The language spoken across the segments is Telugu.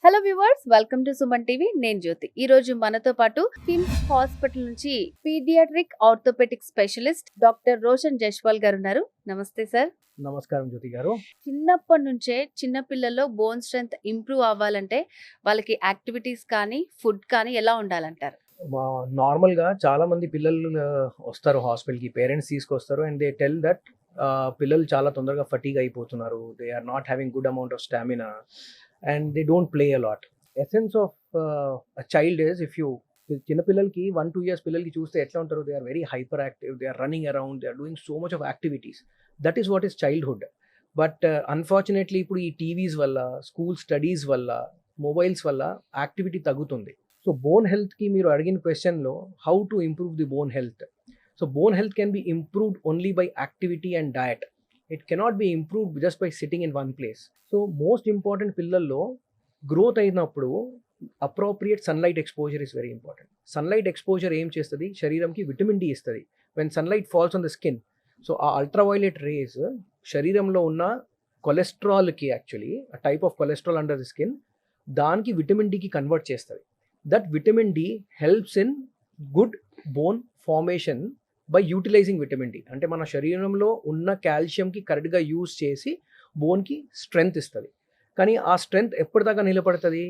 Hello viewers, welcome to Suman TV. నేను జ్యోతి. ఈ రోజు మనతో పాటు కిమ్స్ హాస్పిటల్ నుంచి paediatric orthopaedic specialist doctor Roshan Jaiswal garu ఉన్నారు. నమస్తే సార్. నమస్కారం జ్యోతి గారు. చిన్నప్పటి నుంచే చిన్న పిల్లల్లో బోన్ స్ట్రెంగ్త్ ఇంప్రూవ్ అవ్వాలంటే వాళ్ళకి యాక్టివిటీస్ కానీ ఫుడ్ కానీ ఎలా ఉండాలంటారు? నార్మల్గా చాలా మంది పిల్లలు వస్తారు హాస్పిటల్కి, పేరెంట్స్ తీసుకొస్తారు అండ్ దే టెల్ దట్ పిల్లలు చాలా తొందరగా ఫటీగ్ అయిపోతున్నారు, they are not having good amount of stamina and they don't play a lot. Essence of child is, if you చిన్నపిల్లలకి 1-2 years పిల్లలకి చూస్తే ఎట్లా ఉంటారు, they are very hyper active, they are running around, they are doing so much of activities. That is what is childhood. But unfortunately ఇప్పుడు ఈ టీవీస్ వల్ల, స్కూల్ స్టడీస్ వల్ల, మొబైల్స్ వల్ల యాక్టివిటీ తగ్గుతుంది. సో బోన్ హెల్త్కి మీరు అడిగిన క్వశ్చన్లో how to improve the bone health. So bone health can be improved only by activity and diet. It cannot be improved just by sitting in one place. So most important, పిల్లల్లో గ్రోత్ అయినప్పుడు appropriate sunlight exposure is very important. Sunlight exposure ఏం చేస్తుంది, శరీరంకి విటమిన్ డి ఇస్తుంది. When sunlight falls on the skin, so ఆ అల్ట్రావైలెట్ రేస్ శరీరంలో ఉన్న కొలెస్ట్రాల్కి, actually type of cholesterol under the skin, దానికి విటమిన్ డికి కన్వర్ట్ చేస్తుంది. That vitamin D helps in good bone formation by utilising vitamin D. అంటే మన శరీరంలో ఉన్న కాల్షియంకి కరెక్ట్గా యూజ్ చేసి బోన్కి స్ట్రెంగ్త్ ఇస్తుంది. కానీ ఆ స్ట్రెంగ్త్ ఎప్పటిదాకా నిలబడుతుంది,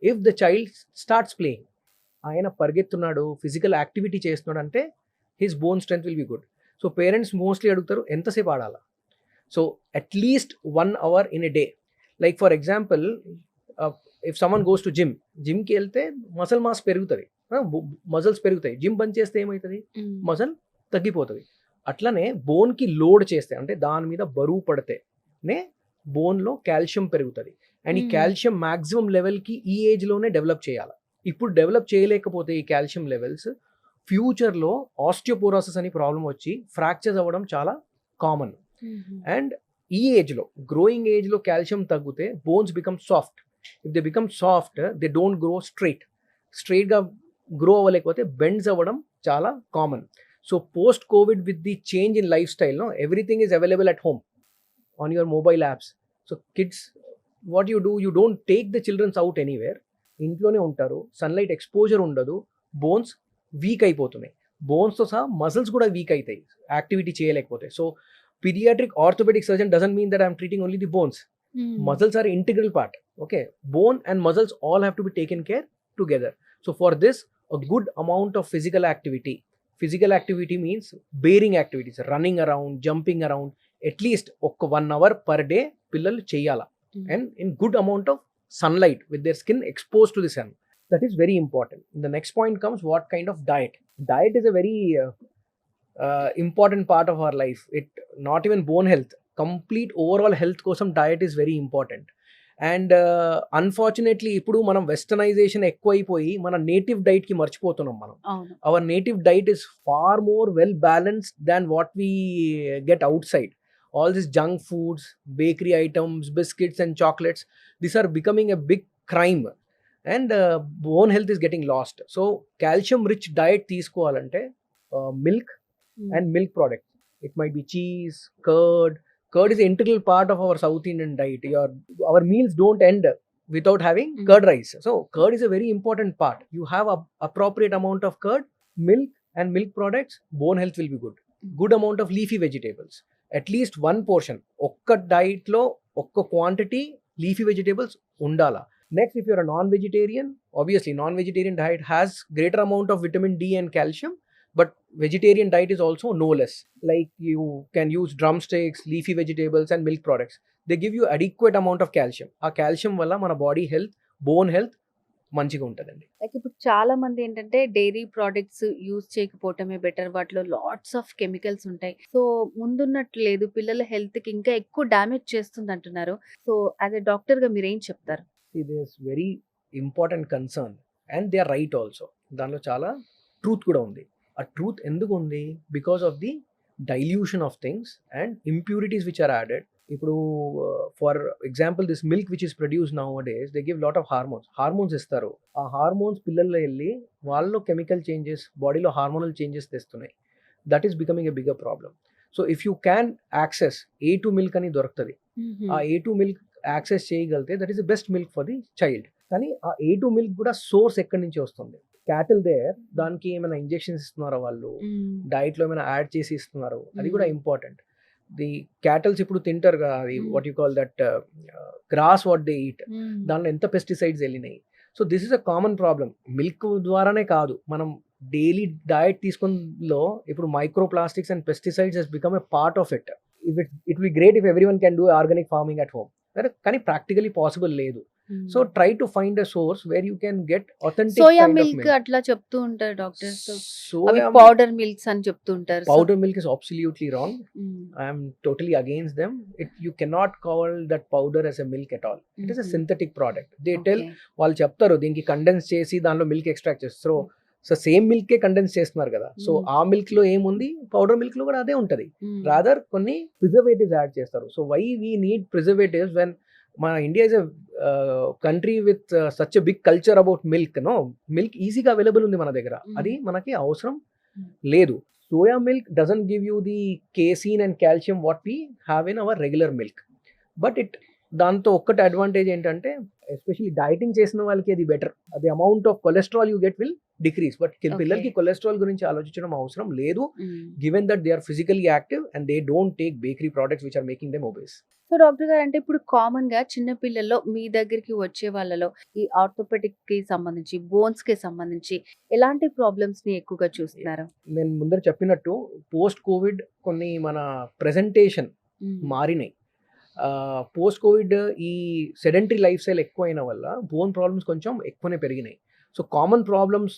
if the child starts playing. ఆయన పరిగెత్తున్నాడు, ఫిజికల్ యాక్టివిటీ చేస్తున్నాడు అంటే his bone strength will be good. So parents mostly అడుగుతారు ఎంతసేపు ఆడాలా. సో at least 1 hour in a day. Like for example, if someone goes to జిమ్కి వెళ్తే మసల్ మాస్ పెరుగుతుంది, మజిల్స్ పెరుగుతాయి. జిమ్ బంద్ చేస్తే ఏమవుతుంది, మజిల్ తగ్గిపోతుంది. అట్లనే బోన్కి లోడ్ చేస్తే, అంటే దాని మీద బరువు పడితేనే బోన్లో కాల్షియం పెరుగుతుంది. అండ్ ఈ కాల్షియం మ్యాక్సిమం లెవెల్కి ఈ ఏజ్లోనే డెవలప్ చేయాలి. ఇప్పుడు డెవలప్ చేయలేకపోతే ఈ కాల్షియం లెవెల్స్, ఫ్యూచర్లో ఆస్టియోపోరోసిస్ అని ప్రాబ్లం వచ్చి ఫ్రాక్చర్స్ అవ్వడం చాలా కామన్. అండ్ ఈ ఏజ్లో, గ్రోయింగ్ ఏజ్లో కాల్షియం తగ్గితే bones become soft. If they become soft, they don't grow స్ట్రైట్గా గ్రో అవ్వలేకపోతే బెండ్స్ అవ్వడం చాలా common. So post Covid, with the change in life style, everything is available at home on your mobile apps. So kids, what you do, you don't take the childrens out anywhere. ఇంట్లోనే ఉంటారు, సన్లైట్ ఎక్స్పోజర్ ఉండదు, బోన్స్ వీక్ అయిపోతున్నాయి. బోన్స్తో సహా మజిల్స్ కూడా వీక్ అవుతాయి యాక్టివిటీ చేయలేకపోతే. So pediatric orthopedic surgeon doesn't mean that I'm treating only the bones. Muscles are integral part. Okay, bone and muscles all have to be taken care together. So for this, a good amount of physical activity. Physical activity means bearing activities, running around, jumping around, at least 1 hour per day pillalu cheyala. And in good amount of sunlight, with their skin exposed to the sun. That is very important. The next point comes, what kind of diet. Diet is a very important part of our life. It not even bone health, complete overall health kosam diet is very important. And unfortunately ఇప్పుడు మనం వెస్టర్నైజేషన్ ఎక్కువైపోయి మన నేటివ్ డైట్ కి మర్చిపోతున్నాం మనం. Our native diet is far more well balanced than what we get outside. All this junk foods, bakery items, biscuits and chocolates, these are becoming a big crime and bone health is getting lost. So calcium rich diet తీసుకోవాలంటే milk and milk products. It might be cheese, curd. Curd is an integral part of our South Indian diet. Our meals don't end without having curd rice. So curd is a very important part. You have a appropriate amount of curd, milk and milk products, bone health will be good. Good amount of leafy vegetables. At least one portion. Okka diet lo okka quantity leafy vegetables undala. Next, if you're a non-vegetarian, obviously non-vegetarian diet has greater amount of vitamin D and calcium. But vegetarian diet is also no less. Like you can use drumsticks, leafy vegetables and milk products. They give you adequate amount of calcium. ఆ కాల్షియం వల్ల మన బాడీ హెల్త్, బోన్ హెల్త్ మంచిగా ఉంటుందండి. లైక్ ఇప్పుడు చాలా మంది ఏంటంటే డైరీ ప్రోడక్ట్స్ యూజ్ చేయకపోవటమే బెటర్, వాటిలో లాట్స్ ఆఫ్ కెమికల్స్ ఉంటాయి. సో ముందున్నట్లు లేదు, పిల్లల హెల్త్కి ఇంకా ఎక్కువ డ్యామేజ్ చేస్తుంది అంటున్నారు. సో యాజ్ ఎ డాక్టర్గా మీరు ఏం చెప్తారు? ఇది is very important concern and they are right also. దానిలో చాలా ట్రూత్ కూడా ఉంది. ఆ ట్రూత్ ఎందుకు ఉంది, because of the dilution of things and impurities which are added. ఇప్పుడు for example, this milk which is produce now days, they give lot of hormones ఇస్తారు. ఆ హార్మోన్స్ పిల్లల్లో వెళ్ళి వాళ్ళలో కెమికల్ చేంజెస్, బాడీలో హార్మోనల్ చేంజెస్ తెస్తున్నాయి. That is becoming a bigger problem. So if you can access A2 milk అని దొరుకుతుంది, ఆ A2 మిల్క్ యాక్సెస్ చేయగలిగితే that is the best milk for the child. కానీ ఆ A2 మిల్క్ కూడా సోర్స్ ఎక్కడి నుంచి వస్తుంది? క్యాటిల్ దేర్ దానికి ఏమైనా ఇంజెక్షన్స్ ఇస్తున్నారా వాళ్ళు? డైట్‌లో ఏమైనా యాడ్ చేసి ఇస్తున్నారు? అది కూడా ఇంపార్టెంట్. ది క్యాటిల్స్ ఇప్పుడు తింటారు కదా! అది what you call that grass what they eat. దాంట్లో ఎంత పెస్టిసైడ్స్ ఎళ్ళినాయి. So, this is a common problem. Milk ద్వారానే కాదు. మనం డైలీ డయట్ తీసుకున్నలో ఇప్పుడు micro plastics and pesticides has become a part of it. It will be great if everyone can do organic farming at home. కానీ ప్రాక్టికల్లీ పాసిబుల్ లేదు. So, try to find a source where you can get authentic soya kind of milk milk. అట్లా చెప్తూ ఉంటారు డాక్టర్స్. అవి సోయా పౌడర్ మిల్క్స్ అని చెప్తూ ఉంటారు. So powder milk is absolutely wrong. I am totally against them. You cannot call that powder as a milk at all. It is a synthetic product. They tell వాళ్ళు చెప్తారు దీనికి కండెన్స్ చేసి దానిలో మిల్క్ ఎక్స్ట్రాక్ట్ చేస్తారు. సో సేమ్ మిల్కే కండెన్స్ చేస్తున్నారు కదా. సో ఆ మిల్క్ లో ఏముంది, పౌడర్ మిల్క్ లో కూడా అదే ఉంటది. రాదర్ కొన్ని ప్రిజర్వేటివ్స్ యాడ్ చేస్తారు. So why we need preservatives when మన India is a country with such a big culture about milk. No, milk ఈజీగా అవైలబుల్ ఉంది మన దగ్గర. అది మనకి అవసరం లేదు. Soya milk doesn't give you the casein and calcium what we have in our regular milk. But దాంతో ఒక్కటి అడ్వాంటేజ్ ఏంటంటే ఎస్పెషల్లీ డైటింగ్ చేసిన వాళ్ళకి అది బెటర్. అది amount of cholesterol you get will decrease. But పిల్లలకి కొలెస్ట్రాల్ గురించి ఆలోచించడం అవసరం లేదు, given that they are physically active and they don't take bakery products which are making them obese. So doctor garu, అంటే ఇప్పుడు కామన్ గా చిన్న పిల్లల్లో మీ దగ్గరికి వచ్చే వాళ్ళలో ఈ ఆర్థోపెడిక్ కి సంబంధించి, బోన్స్ కి సంబంధించి ఎలాంటి ప్రాబ్లమ్స్ ని ఎక్కువగా చూస్తున్నారు? నేను ముందర చెప్పినట్టు పోస్ట్ కోవిడ్ కొన్ని మన ప్రెజెంటేషన్ మారినాయి. పోస్ట్ కోవిడ్ ఈ సెడెంటరీ లైఫ్ స్టైల్ ఎక్కువైన వల్ల బోన్ ప్రాబ్లమ్స్ కొంచెం ఎక్కువనే పెరిగినాయి. సో కామన్ ప్రాబ్లమ్స్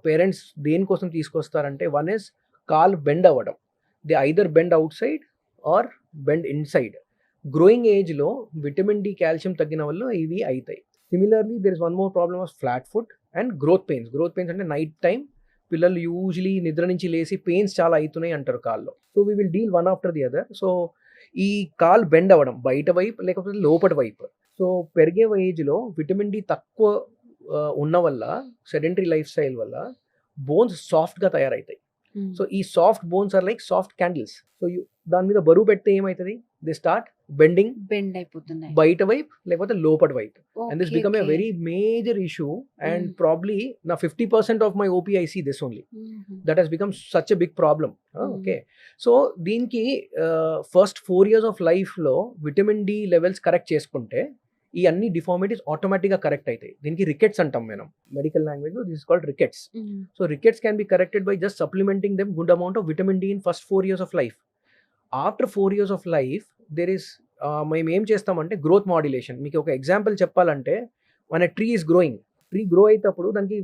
పేరెంట్స్ దేనికోసం తీసుకొస్తారంటే, వన్ ఇస్ కాల్ బెండ్ అవ్వడం. They either bend outside or bend inside. Growing ఏజ్లో విటమిన్ డి, కాల్షియం తగ్గిన వల్ల ఇవి అవుతాయి. Similarly there is one more problem of flat foot and growth pains. Growth pains అంటే నైట్ టైం పిల్లలు యూజువలీ నిద్ర నుంచి లేచి పెయిన్స్ చాలా అవుతున్నాయి అంటారు కాల్లో. So we will deal one after the other. So ఈ కాల్ బెండ్ అవ్వడం బయట వైపు లేకపోతే లోపటి వైపు. సో పెరిగే ఏజ్లో విటమిన్ డి తక్కువ ఉన్న వల్ల, సెడెంటరీ లైఫ్ స్టైల్ వల్ల బోన్స్ సాఫ్ట్గా తయారవుతాయి. సో ఈ soft bones are like soft candles. So దాని మీద బరువు పెడితే ఏమవుతుంది, దే స్టార్ట్ బెండ్ అయిపోతున్నాయి బయట వైపు లేకపోతే లోపటి వైపు. And this become a very major issue. And probably నా 50% of my OP I see this only. That has become such a big problem. Okay, so దీనికి ఫస్ట్ 4 years ఆఫ్ లైఫ్లో విటమిన్ డి లెవెల్స్ కరెక్ట్ చేసుకుంటే ఈ అన్ని డిఫార్మిటీస్ ఆటోమేటిక్గా కరెక్ట్ అవుతాయి. దీనికి రికెట్స్ అంటాం మనం మెడికల్ లాంగ్వేజ్లో. This is called rickets. So rickets can be corrected by just supplementing them good amount of vitamin D in first 4 years of life. After 4 years of life there is మేము ఏం చేస్తామంటే గ్రోత్ మాడ్యులేషన్. మీకు ఒక ఎగ్జాంపుల్ చెప్పాలంటే, మన tree is growing. Tree grow అయినప్పుడు దానికి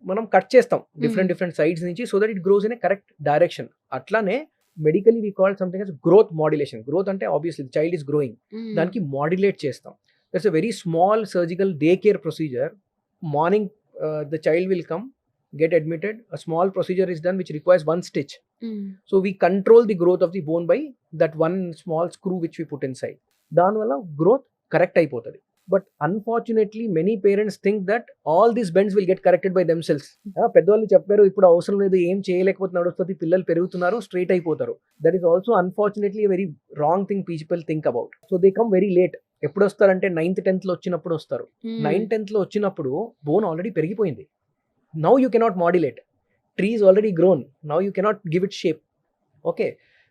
మనం కట్ చేస్తాం డిఫరెంట్ సైడ్స్ నుంచి, so that it grows in a correct direction. అట్లానే medically we call something as growth modulation. Growth అంటే ఆబ్వియస్లీ చైల్డ్ ఈస్ గ్రోయింగ్, దానికి మాడ్యులేట్ చేస్తాం. That's a very small surgical day care procedure. Morning the child will come, get admitted, a small procedure is done which requires one stitch. So we control the growth of the bone by that one small screw which we put inside. దానివల్ల growth correct అయిపోతుంది. But unfortunately many parents think that all these bends will get corrected by themselves. పెద్దవాళ్ళు చెప్పారు ఇప్పుడు అవసరం లేదు, ఏం చేయలేకపోతే నడుస్తుంది, పిల్లలు పెరుగుతున్నారు, స్ట్రైట్ అయిపోతారు. That is also unfortunately a very wrong thing people think about. So they come very late. ఎప్పుడు వస్తారంటే 9th 10th లో వచ్చినప్పుడు వస్తారు. 9th 10th లో వచ్చినప్పుడు బోన్ ఆల్రెడీ పెరిగిపోయింది. Now you cannot modulate. Tree is already grown. Now you cannot give it shape. Okay.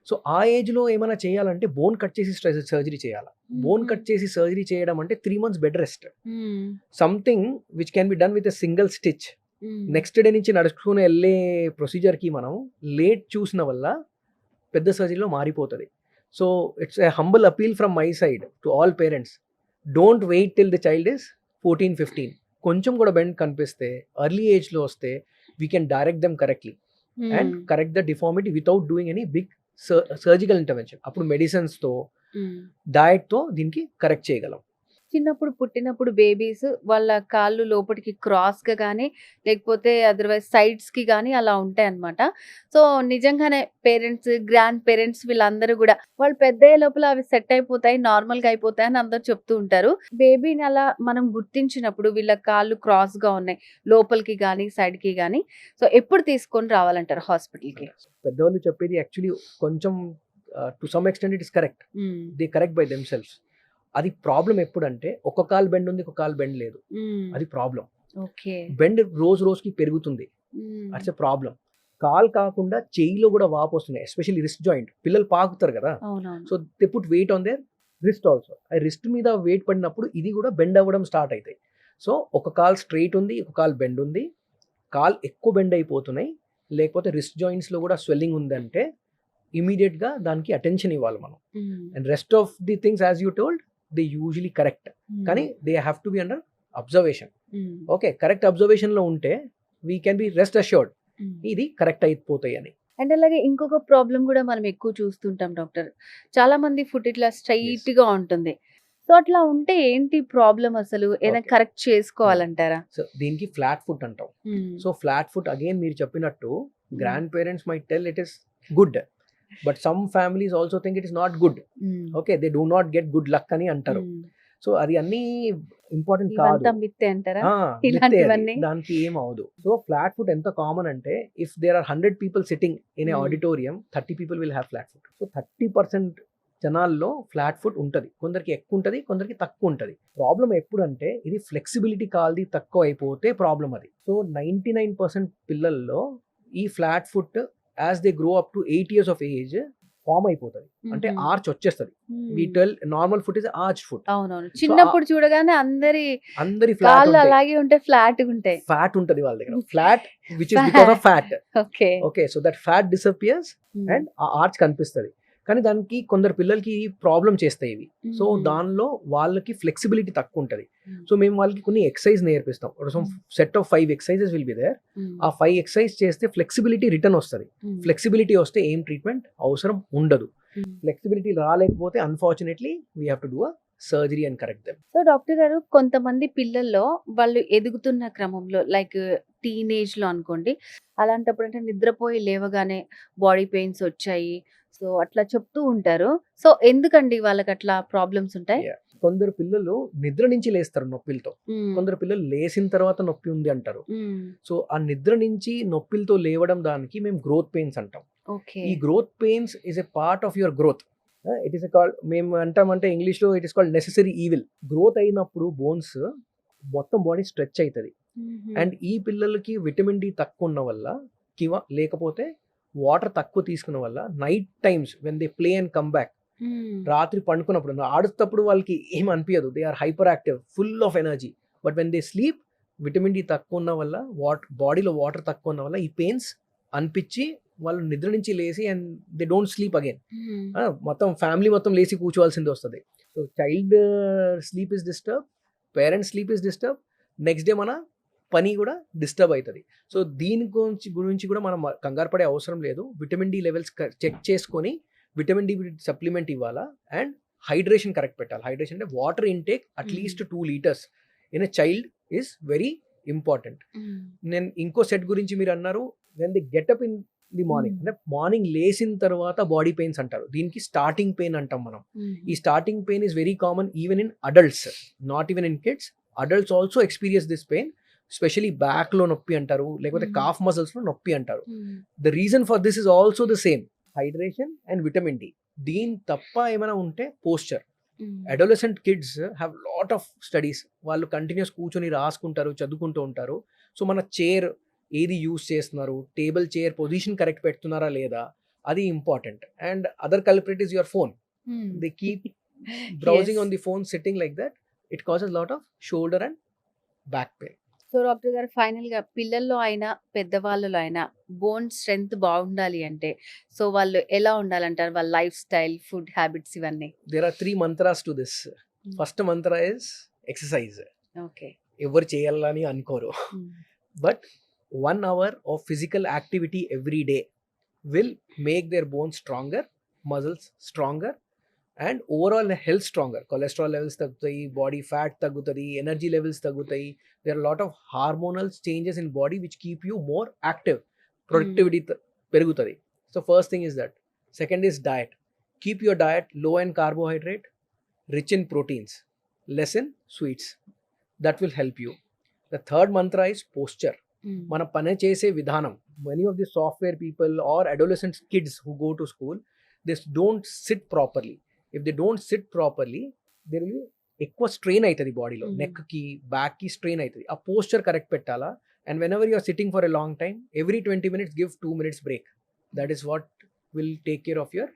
So ఆ ఏజ్లో ఏమైనా చేయాలంటే బోన్ కట్ చేసి సర్జరీ చేయాలి. బోన్ కట్ చేసి సర్జరీ చేయడం అంటే 3 months bed rest. Something which can be done with a single stitch. Next day నుంచి నడుచుకుని వెళ్ళే ప్రొసీజర్కి మనం లేట్ చూసిన వల్ల పెద్ద సర్జరీలో మారిపోతుంది. So it's a humble appeal from my side to all parents, don't wait till the child is 14-15. కొంచెం కూడా బెండ్ కనిపిస్తే ఎర్లీ ఏజ్లో వస్తే we can direct them correctly and correct the deformity without doing any big surgical intervention. అప్పుడు మెడిసిన్స్తో డయట్తో దీనికి కరెక్ట్ చేయగలం. చిన్నప్పుడు పుట్టినప్పుడు బేబీస్ వాళ్ళ కాళ్ళు లోపలికి క్రాస్గా కానీ లేకపోతే అదర్వైజ్ సైడ్స్కి కానీ అలా ఉంటాయి అన్నమాట. సో నిజంగానే పేరెంట్స్, గ్రాండ్ పేరెంట్స్ వీళ్ళందరూ కూడా వాళ్ళు పెద్ద అయ్యే లోపల అవి సెట్ అయిపోతాయి, నార్మల్గా అయిపోతాయి అని అందరూ చెప్తూ ఉంటారు. బేబీని అలా మనం గుర్తించినప్పుడు వీళ్ళ కాళ్ళు క్రాస్గా ఉన్నాయి లోపలికి కానీ సైడ్కి కానీ, సో ఎప్పుడు తీసుకొని రావాలంటారు హాస్పిటల్కి? పెద్దవాళ్ళు చెప్పేది యాక్చువల్లీ కొంచెం to some extent it is correct. They correct by themselves. అది ప్రాబ్లం ఎప్పుడంటే ఒక కాలు బెండ్ ఉంది, ఒక కాలు బెండ్ లేదు. అది ప్రాబ్లం. ఓకే. బెండ్ రోజుకి పెరుగుతుంది. అట్స్ ఎ ప్రాబ్లం. కాలు కాకుండా చెయ్యిలో కూడా వాపు వస్తున్నాయి, ఎస్పెషల్లీ రిస్ట్ జాయింట్. పిల్లలు పాకుతారు కదా, అవునవును. So they put wait on their wrist also. ఆ రిస్ట్ మీద వెయిట్ పడినప్పుడు ఇది కూడా బెండ్ అవ్వడం స్టార్ట్ అవుతాయి. సో ఒక కాలు స్ట్రైట్ ఉంది, ఒక కాలు బెండ్ ఉంది, కాలు ఎక్కువ బెండ్ అయిపోతున్నాయి, లేకపోతే రిస్ట్ జాయింట్స్లో కూడా స్వెల్లింగ్ ఉందంటే ఇమీడియట్గా దానికి అటెన్షన్ ఇవ్వాలి మనం. And rest of the things as you told they usually correct, కానీ they have to be under observation. Okay, correct అబ్జర్వేషన్లో ఉంటే we can be rest assured ఇది కరెక్ట్ అయిపోతాయి అని. అండ్ అలాగే ఇంకొక ప్రాబ్లం కూడా మనం ఎక్కువ చూస్తుంటాం డాక్టర్. చాలా మంది ఫుట్ ఇట్లా స్ట్రైట్ గా ఉంటుంది. సో అట్లా ఉంటే ఏంటి ప్రాబ్లం అసలు? ఏదైనా Okay. కరెక్ట్ చేసుకోవాలంటారా? సో దీనికి ఫ్లాట్ ఫుట్ అంటాం. సో ఫ్లాట్ ఫుట్ అగైన్ మీరు చెప్పినట్టు grand parents might tell it is good, but some families also think it is not good. Okay, they do not get good luck అని అంటారు. సో అది అన్ని ఇంపార్టెంట్ కాదు, ఇవంతా మిత్తే అంటారా? మిథ్యే అది. ఇలాంటివన్నీ? దానికి ఏం అవదు. సో ఫ్లాట్ ఫుట్ ఎంత కామన్ అంటే if there are 100 people sitting in an auditorium, 30 people will have flat foot. So 30% జనాల్లో ఫ్లాట్ ఫుట్ ఉంటుంది. కొందరికి ఎక్కువ ఉంటుంది, కొందరికి తక్కువ ఉంటుంది. ప్రాబ్లం ఎప్పుడంటే ఇది ఫ్లెక్సిబిలిటీ కాల్ది తక్కువ అయిపోతే ప్రాబ్లం అది. సో 99% పిల్లల్లో ఈ flat foot as they grow up to 8 years of age form అయిపోతుంది, అంటే ఆర్చ్ వచ్చేస్తుంది. Vital normal foot is arch foot. అవునవును. చిన్నప్పుడు చూడగానే అందరి కాళ్ళు ఫ్లాట్ అలాగే ఉంటే ఫ్లాట్ ఉంటాయి. ఫ్యాట్ ఉంటుంది వాళ్ళ దగ్గర, flat which is because of fat. Okay. Okay, so that fat disappears and ఆ ఆర్చ్ కనిపిస్తుంది. కానీ దానికి కొందరు పిల్లలకి ప్రాబ్లం చేస్తాయి ఇవి. సో దానిలో వాళ్ళకి ఫ్లెక్సిబిలిటీ తక్కువ ఉంటుంది. సో మేము వాళ్ళకి కొన్ని ఎక్సర్సైజ్ నేర్పిస్తాం. Set of 5 exercises will be there. ఆ 5 exercise చేస్తే ఫ్లెక్సిబిలిటీ రిటర్న్ వస్తుంది. ఫ్లెక్సిబిలిటీ వస్తే ఏం ట్రీట్మెంట్ అవసరం ఉండదు. ఫ్లెక్సిబిలిటీ రాలేకపోతే unfortunately we have to do a surgery and correct them. So doctor garu, కొంతమంది పిల్లల్లో వాళ్ళు ఎదుగుతున్న క్రమంలో లైక్ టీనేజ్ లో అనుకోండి, అలాంటప్పుడు అంటే నిద్రపోయి లేవగానే బాడీ పెయిన్స్ వచ్చాయి, సో అట్లా చెప్తూ ఉంటారు. సో ఎందుకండి వాళ్ళకి అట్లా ప్రాబ్లమ్స్ ఉంటాయి? కొందరు పిల్లలు నిద్ర నుంచి లేస్తారు నొప్పిలతో, కొందరు పిల్లలు లేచిన తర్వాత నొప్పి ఉంది అంటారు. సో ఆ నిద్ర నుంచి నొప్పిలతో లేవడం దానికి మేము గ్రోత్ పెయిన్స్ అంటాం. ఓకే. ఈ growth pains is a part of your growth. It is called, మేము అంటామంటే ఇంగ్లీష్ లో it is called necessary evil. Growth అయినప్పుడు బోన్స్ మొత్తం బాడీ స్ట్రెచ్ అవుతుంది. అండ్ ఈ పిల్లలకి విటమిన్ డి తక్కువ ఉన్న వల్ల లేకపోతే వాటర్ తక్కువ తీసుకున్న వల్ల night times when they play and come back, రాత్రి పండుకున్నప్పుడు ఆడుతప్పుడు వాళ్ళకి ఏం అనిపించదు, they are hyperactive, full of energy. But when they sleep, vitamin D తక్కువ ఉన్న వల్ల బాడీలో వాటర్ తక్కువ ఉన్న వల్ల ఈ పెయిన్స్ అనిపించి వాళ్ళు నిద్ర నుంచి లేచి and they don't sleep again. మొత్తం ఫ్యామిలీ మొత్తం లేచి కూర్చోవాల్సింది వస్తుంది. So child sleep is disturb, parents sleep is disturb, next day మన పని కూడా డిస్టర్బ్ అవుతుంది. సో దీని గురించి కూడా మనం కంగారు పడే అవసరం లేదు. విటమిన్ డి లెవెల్స్ చెక్ చేసుకొని విటమిన్ డి సప్లిమెంట్ ఇవ్వాలా అండ్ హైడ్రేషన్ కరెక్ట్ పెట్టాలి. హైడ్రేషన్ అంటే water intake at least 2 liters in a child is very important. నేను ఇంకో సెట్ గురించి మీరు అన్నారు, when the get up in the morning, అంటే మార్నింగ్ లేచిన తర్వాత బాడీ పెయిన్స్ అంటారు. దీనికి స్టార్టింగ్ పెయిన్ అంటాం మనం. ఈ starting pain is very common even in adults, not even in kids. Adults also experience this pain, especially back లో నొప్పి అంటారు, లేకపోతే కాఫ్ మజిల్స్ లో నొప్పి అంటారు. The reason for this is also the same, hydration and vitamin D. దీని తప్ప ఏమైనా ఉంటే posture. Adolescent kids have lot of studies, వాళ్ళు కంటిన్యూస్ కూర్చొని రాసుకుంటారు, చదువుకుంటూ ఉంటారు. సో మన చైర్ ఏది యూజ్ చేస్తున్నారు, టేబుల్ చైర్ పొజిషన్ కరెక్ట్ పెడుతున్నారా లేదా, అది important. And other culprit is your phone. They keep browsing on the phone, sitting like that, it causes lot of shoulder and back pain. So doctor గారు, ఫైనల్ గా పిల్లల్లో అయినా పెద్దవాళ్ళలో అయినా బోన్ స్ట్రెంగ్త్ బాగుండాలి అంటే సో వాళ్ళు ఎలా ఉండాలంటారు? వాళ్ళ లైఫ్ స్టైల్, ఫుడ్ హ్యాబిట్స్ ఇవన్నీ. There are 3 mantras to this. First mantra is exercise. Okay. ఎవరు చేయాలని అనుకోరు, but 1 hour of physical activity every day will make their bones stronger, muscles stronger, and overall health stronger. Cholesterol levels తగ్గుతాయి, బాడీ ఫ్యాట్ తగ్గుతుంది, ఎనర్జీ లెవెల్స్ తగ్గుతాయి. There are a lot of hormonal changes in body which keep you more active. Productivity పెరుగుతుంది. So first thing is that. Second is diet. Keep your diet low in carbohydrate, rich in proteins, less in sweets. That will help you. The third mantra is posture. మన పని చేసే విధానం. Many of the software people or adolescent kids who go to school, they don't sit properly. If they don't sit properly, there will be ఎక్కువ స్ట్రెయిన్ అవుతుంది బాడీలో, Mhm. నెక్కి బ్యాక్కి స్ట్రెయిన్ అవుతుంది. ఆ పోస్చర్ కరెక్ట్ పెట్టాలా. And whenever you're sitting for a long time, every 20 minutes give 2 minutes break. That is what will take care of your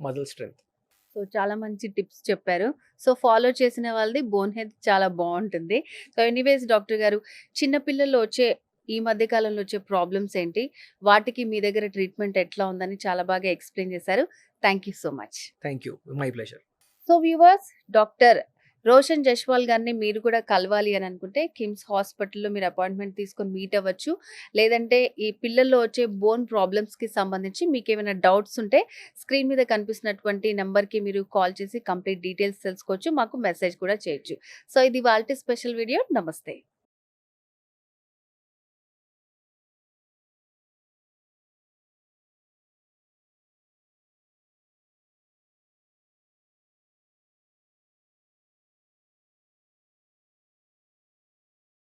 muscle strength. So చాలా మంచి టిప్స్ చెప్పారు. సో ఫాలో చేసిన వాళ్ళది బోన్ హెల్త్ చాలా బాగుంటుంది. సో ఎనీవేస్ డాక్టర్ గారు, చిన్న పిల్లల్లో వచ్చే ఈ మధ్య కాలంలో వచ్చే ప్రాబ్లమ్స్ ఏంటి, వాటికి మీ దగ్గర ట్రీట్మెంట్ ఎట్లా ఉందని చాలా బాగా ఎక్స్ప్లెయిన్ చేశారు. Thank you so much. Thank you, my pleasure. So viewers, doctor Roshan Jaiswal గారిని మీరు కూడా కలవాలి అని అనుకుంటే కిమ్స్ హాస్పిటల్లో మీరు అపాయింట్మెంట్ తీసుకొని మీట్ అవ్వచ్చు. లేదంటే ఈ పిల్లల్లో వచ్చే బోన్ ప్రాబ్లమ్స్కి సంబంధించి మీకు ఏమైనా డౌట్స్ ఉంటే స్క్రీన్ మీద కనిపిస్తున్నటువంటి నెంబర్కి మీరు కాల్ చేసి కంప్లీట్ డీటెయిల్స్ తెలుసుకోవచ్చు. మాకు మెసేజ్ కూడా చేయొచ్చు. సో ఇది వాళ్ళ స్పెషల్ వీడియో. నమస్తే.